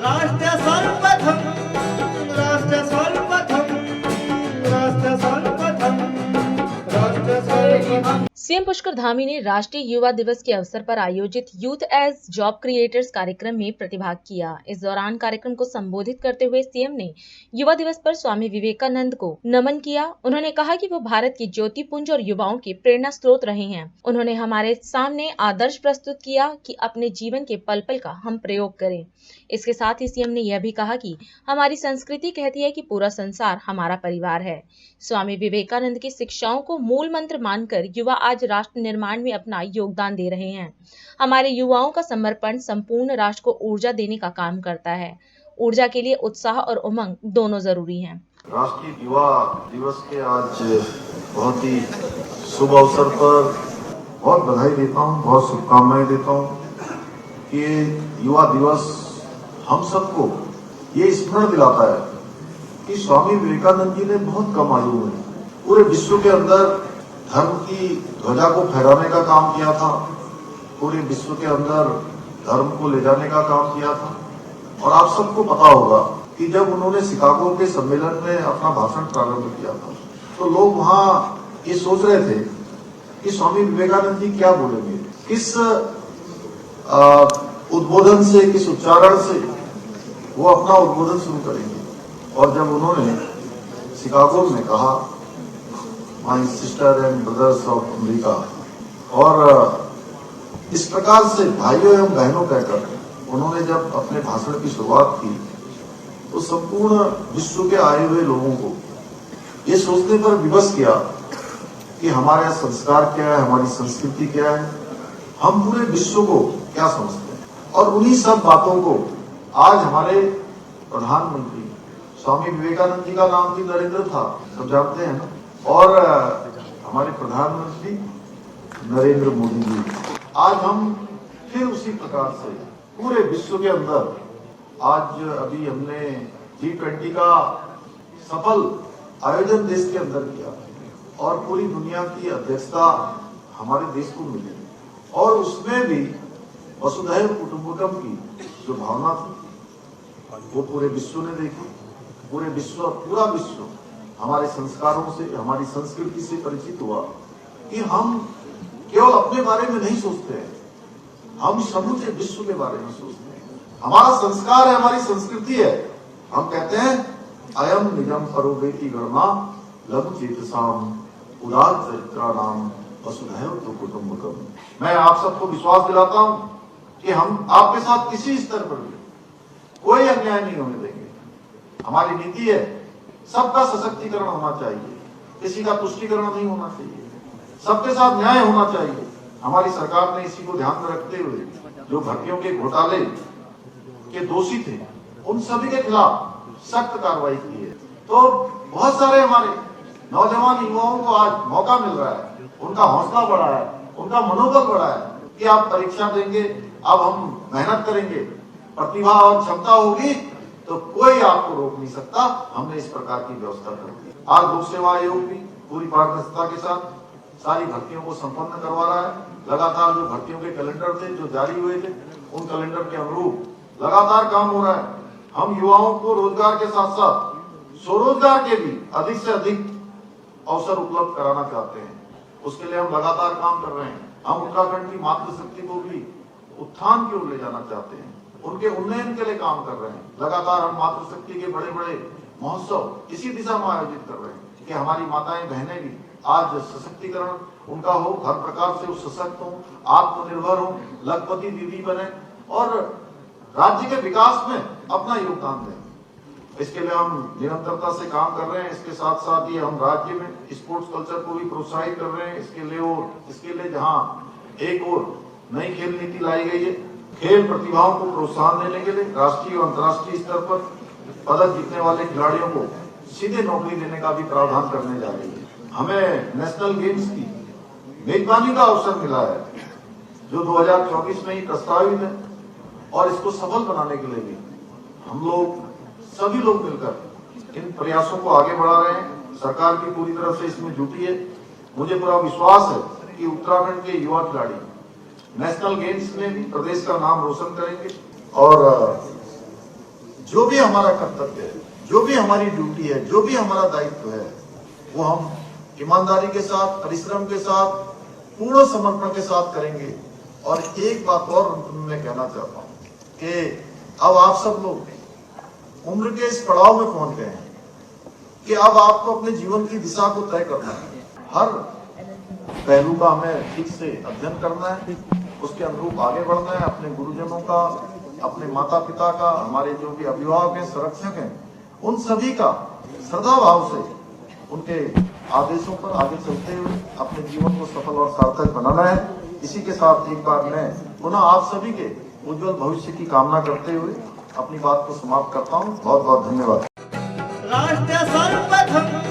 राष्ट्र सर्वप्रथम राष्ट्र सर्वप्रथम राष्ट्र सर्वप्रथम राष्ट्र सर्वप्रथम। सीएम पुष्कर धामी ने राष्ट्रीय युवा दिवस के अवसर पर आयोजित यूथ एज जॉब क्रिएटर्स कार्यक्रम में प्रतिभाग किया। इस दौरान कार्यक्रम को संबोधित करते हुए सीएम ने युवा दिवस पर स्वामी विवेकानंद को नमन किया। उन्होंने कहा कि वो भारत के ज्योतिपुंज और युवाओं के प्रेरणा स्रोत रहे हैं। उन्होंने हमारे सामने आदर्श प्रस्तुत किया कि अपने जीवन के पल पल का हम प्रयोग करें। इसके साथ ही सीएम ने यह भी कहा कि हमारी संस्कृति कहती है कि पूरा संसार हमारा परिवार है। स्वामी विवेकानंद की शिक्षाओं को मूल मंत्र मानकर युवा आज राष्ट्र निर्माण में अपना योगदान दे रहे हैं। हमारे युवाओं का समर्पण संपूर्ण राष्ट्र को ऊर्जा देने का काम करता है। ऊर्जा के लिए उत्साह और उमंग दोनों जरूरी हैं। राष्ट्रीय युवा दिवस के आज बहुत ही शुभ अवसर पर बहुत बधाई देता हूँ, बहुत शुभकामनाएं देता हूँ कि युवा दिवस हम सबको ये स्मरण दिलाता है कि स्वामी विवेकानंद जी ने बहुत कम आयु में पूरे विश्व के अंदर धर्म की ध्वजा को फहराने का काम किया था, पूरे विश्व के अंदर धर्म को ले जाने का काम किया था। और आप सबको पता होगा कि जब उन्होंने शिकागो के सम्मेलन में अपना भाषण प्रारंभ किया था तो लोग वहां ये सोच रहे थे कि स्वामी विवेकानंद जी क्या बोलेंगे, किस उद्बोधन से, किस उच्चारण से वो अपना उद्बोधन शुरू करेंगे। और जब उन्होंने शिकागो में कहा my sister and brothers of America, और इस प्रकार से भाइयों एवं बहनों कहकर उन्होंने जब अपने भाषण की शुरुआत की तो संपूर्ण विश्व के आए हुए लोगों को ये सोचने पर विवश किया कि हमारे संस्कार क्या है, हमारी संस्कृति क्या है, हम पूरे विश्व को क्या समझते हैं। और उन्हीं सब बातों को आज हमारे प्रधानमंत्री स्वामी विवेकानंद जी का नाम भी नरेंद्र था, सब जानते हैं ना, और हमारे प्रधानमंत्री नरेंद्र मोदी जी, आज हम फिर उसी प्रकार से पूरे विश्व के अंदर आज अभी हमने G20 का सफल आयोजन देश के अंदर किया और पूरी दुनिया की अध्यक्षता हमारे देश को मिली और उसमें भी वसुधैव कुटुंबकम की जो भावना थी वो पूरे विश्व ने देखी। पूरा विश्व हमारे संस्कारों से, हमारी संस्कृति से परिचित हुआ कि हम केवल अपने बारे में नहीं सोचते हैं, हम समूचे विश्व के बारे में सोचते हैं। हमारा संस्कार है, हमारी संस्कृति है। हम कहते हैं अयम निजम परोवेति गणमा लघु चेतसाम उदार चरित्राणाम वसुधैव कुटुंबकम। मैं आप सबको विश्वास दिलाता हूं कि हम आपके साथ किसी स्तर पर भी कोई अन्याय नहीं होने देंगे। हमारी नीति है सबका सशक्तिकरण होना चाहिए, किसी का तुष्टीकरण नहीं होना चाहिए, सबके साथ न्याय होना चाहिए। हमारी सरकार ने इसी को ध्यान में रखते हुए जो भर्तियों के घोटाले के दोषी थे उन सभी के खिलाफ सख्त कार्रवाई की है। तो बहुत सारे हमारे नौजवान युवाओं को आज मौका मिल रहा है, उनका हौसला बढ़ा है, उनका मनोबल बढ़ा है कि आप परीक्षा देंगे, अब हम मेहनत करेंगे, प्रतिभा और क्षमता होगी तो कोई आपको रोक नहीं सकता। हमने इस प्रकार की व्यवस्था कर दी। आज लोक सेवा आयोग भी पूरी पारदर्शिता के साथ सारी भर्तियों को संपन्न करवा रहा है। लगातार जो भर्तियों के कैलेंडर थे जो जारी हुए थे उन कैलेंडर के अनुरूप लगातार काम हो रहा है। हम युवाओं को रोजगार के साथ साथ स्वरोजगार के भी अधिक से अधिक अवसर उपलब्ध कराना चाहते हैं। उसके लिए हम लगातार काम कर रहे हैं। हम उत्तराखंड की मातृशक्ति को भी उत्थान की ओर ले जाना चाहते हैं, उनके उन्नयन के लिए काम कर रहे हैं। लगातार हम मातृशक्ति के बड़े बड़े महोत्सव इसी दिशा में आयोजित कर रहे हैं कि हमारी माताएं बहनें भी आज सशक्तिकरण उनका हो, हर प्रकार से वो सशक्त हो, आत्मनिर्भर हो, लखपति दीदी बने और राज्य के विकास में अपना योगदान दें। इसके लिए हम निरंतरता से काम कर रहे हैं। इसके साथ साथ ही हम राज्य में स्पोर्ट्स कल्चर को भी प्रोत्साहित कर रहे हैं। इसके लिए जहां एक और नई खेल नीति लाई गई है, खेल प्रतिभाओं को प्रोत्साहन देने के लिए राष्ट्रीय और अंतर्राष्ट्रीय स्तर पर पदक जीतने वाले खिलाड़ियों को सीधे नौकरी देने का भी प्रावधान करने जा रही है। हमें नेशनल गेम्स की मेजबानी का अवसर मिला है जो 2024 में ही प्रस्तावित है और इसको सफल बनाने के लिए भी हम लोग सभी लोग मिलकर इन प्रयासों को आगे बढ़ा रहे हैं। सरकार की पूरी तरह से इसमें जुटी है। मुझे पूरा विश्वास है कि उत्तराखंड के युवा खिलाड़ी नेशनल गेम्स में भी प्रदेश का नाम रोशन करेंगे और जो भी हमारा कर्तव्य है, जो भी हमारी ड्यूटी है, जो भी हमारा दायित्व है, वो हम ईमानदारी के साथ, परिश्रम के साथ, पूर्ण समर्पण के साथ करेंगे। और एक बात और मैं कहना चाहता हूं कि अब आप सब लोग उम्र के इस पड़ाव में पहुंच गए हैं कि अब आपको अपने जीवन की दिशा को तय करना है। हर पहलू का हमें ठीक से अध्ययन करना है, उसके अनुरूप आगे बढ़ना है। अपने गुरुजनों का, अपने माता पिता का, हमारे जो भी अभिभावक हैं, संरक्षक हैं, उन सभी का श्रद्धा भाव से उनके आदेशों पर आगे चलते हुए अपने जीवन को सफल और सार्थक बनाना है। इसी के साथ एक बार मैं पुनः आप सभी के उज्जवल भविष्य की कामना करते हुए अपनी बात को समाप्त करता हूँ। बहुत बहुत धन्यवाद। राष्ट्र सर्वप्रथम